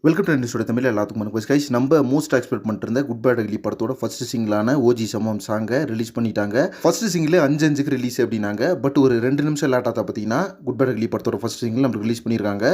Welcome to இண்டஸ்ட்ரியோட Tamil எல்லாத்துக்கும் வணக்கம் guys. நம்ம மோஸ்ட் எக்ஸ்பெக்ட் பண்ணிட்டு இருந்த குட் பேட் அக்லி படத்தோட ஃபர்ஸ்ட் சிங்கிளான ஓஜி சமம் சாங்கை ரிலீஸ் பண்ணிட்டாங்க. ஃபர்ஸ்ட் சிங்கிள் 5 ரிலீஸ் அப்படின்னாங்க. பட் ஒரு 2 நிமிஷம் லேட்டாக பார்த்தீங்கன்னா குட் பேட் அக்லி படத்தோட ஃபர்ஸ்ட் சிங்கிள் நம்ம ரிலீஸ் பண்ணியிருக்காங்க.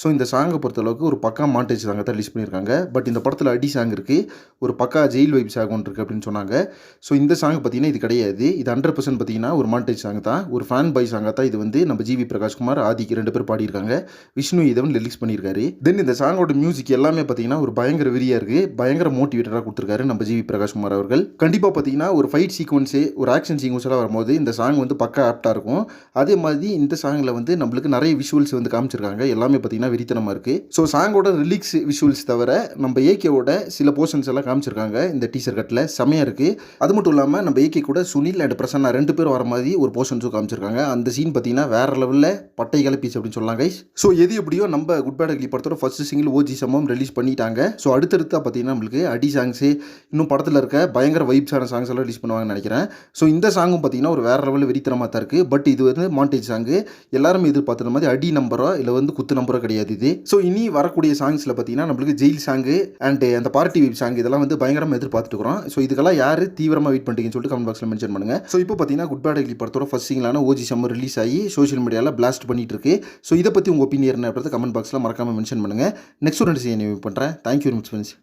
ஸோ இந்த சாங்கை பொறுத்தளவுக்கு ஒரு பக்கா மாண்டேஜ் சாங்கை தான் ரிலீஸ் பண்ணியிருக்காங்க. பட் இந்த படத்தில் அடி சாங் இருக்குது, ஒரு பக்கா ஜெயில் வைப் சாங் ஒன்று இருக்குது அப்படின்னு சொன்னாங்க. ஸோ இந்த சாங் பார்த்தீங்கன்னா இது கிடையாது. இது 100% பார்த்தீங்கன்னா ஒரு மாண்டேஜ் சாங் தான், ஒரு ஃபேன் பாய் சாங்காக தான் இது வந்து நம்ம ஜிவி பிரகாஷ்குமார் ஆதிக்கு 2 பேர் பாடியிருக்காங்க. விஷ்ணு இதவன் ரிலீஸ் பண்ணியிருக்காரு. தென் இந்த சாங்கோட மியூசிக் எல்லாமே பார்த்தீங்கன்னா ஒரு பயங்கர வெறியா இருக்கு, பயங்கர மோட்டிவேட்டராக கொடுத்துருக்காரு நம்ம ஜிவி பிரகாஷ்குமார் அவர்கள். கண்டிப்பாக பார்த்தீங்கன்னா ஒரு ஃபைட் சீக்வன்ஸு, ஒரு ஆக்ஷன் சீக்வன்ஸ் எல்லாம் வரும்போது இந்த சாங் வந்து பக்கா ஆப்டாக இருக்கும். அதே மாதிரி இந்த சாங்கில் வந்து நம்மளுக்கு நிறைய விஷுவல்ஸ் வந்து காமிச்சிருக்காங்க. எல்லாமே பார்த்தீங்கன்னா வெறித்தனமாக இருக்குது. ஸோ சாங்கோட ரிலீக்ஸ் விஷுவல்ஸ் தவிர நம்ம ஏகேவோட சில போர்ஷன்ஸ் எல்லாம் காமிச்சிருக்காங்க இந்த டீசர் கட்டில், செமையாக இருக்குது. அது மட்டும் இல்லாமல் நம்ம ஏகே கூட சுனில் அண்ட் பிரசன்னா 2 பேரும் வர மாதிரி ஒரு போர்ஷன்ஸும் காமிச்சிருக்காங்க. அந்த சீன் பார்த்தீங்கன்னா வேற லெவலில் பட்டை கிளப்பிச்சு அப்படின்னு சொல்லலாம் கைஸ். ஸோ எது எப்படியோ நம்ம குட் பேட் அக்லி படத்தோட ஃபர்ஸ்ட் சிங்கிள் ஓஜி சமம் ரிலீஸ் பண்ணிட்டாங்க. ஸோ அடுத்தடுத்தா பார்த்தீங்கன்னா நம்மளுக்கு அடி சாங்ஸு, இன்னும் படத்தில் இருக்க பயங்கர வைப்ஸான சாங்ஸ் எல்லாம் ரிலீஸ் பண்ணுவாங்கன்னு நினைக்கிறேன். ஸோ இந்த சாங்கும் பார்த்தீங்கன்னா ஒரு வேற லெவலில் வெறித்தனமாக தான் இருக்குது. பட் இது வந்து மாண்டேஜ் சாங்கு, எல்லாருமே எதிர்பார்த்துற மாதிரி அடி நம்பரோ இல்லை வந்து குத்து நம்பரோ கிடையாது இது. ஸோ இனி வரக்கூடிய சாங்ஸில் பார்த்தீங்கன்னா நம்மளுக்கு ஜெயில் சாங்கு அண்ட் அந்த பார்ட்டி வைப் சாங் இதெல்லாம் வந்து பயங்கரமாக எதிர்பார்த்துட்டு இருக்கிறோம். ஸோ இதுக்கெல்லாம் யார் தீவிரமாக வெயிட் பண்ணிட்டீங்கன்னு சொல்லிட்டு கமெண்ட் பாக்ஸில் மென்ஷன் பண்ணுங்கள். ஸோ இப்போ பார்த்தீங்கன்னா குட் பேட் அக்லி படத்தோட ஃபர்ஸ்ட் சிங்கிளான ஓஜி சம்மர் ரிலீஸ் ஆகி சோஷியல் மீடியாவில் பிளாஸ்ட் பண்ணிட்டு இருக்கு. ஸோ இதை பற்றி உங்கள் ஒப்பீனியன் என்ன கமெண்ட் பாக்ஸில் மறக்காமல் மென்ஷன் பண்ணுங்கள். நெக்ஸ்ட் ஒரு 2 பண்ணுறேன். Thank you very much friends.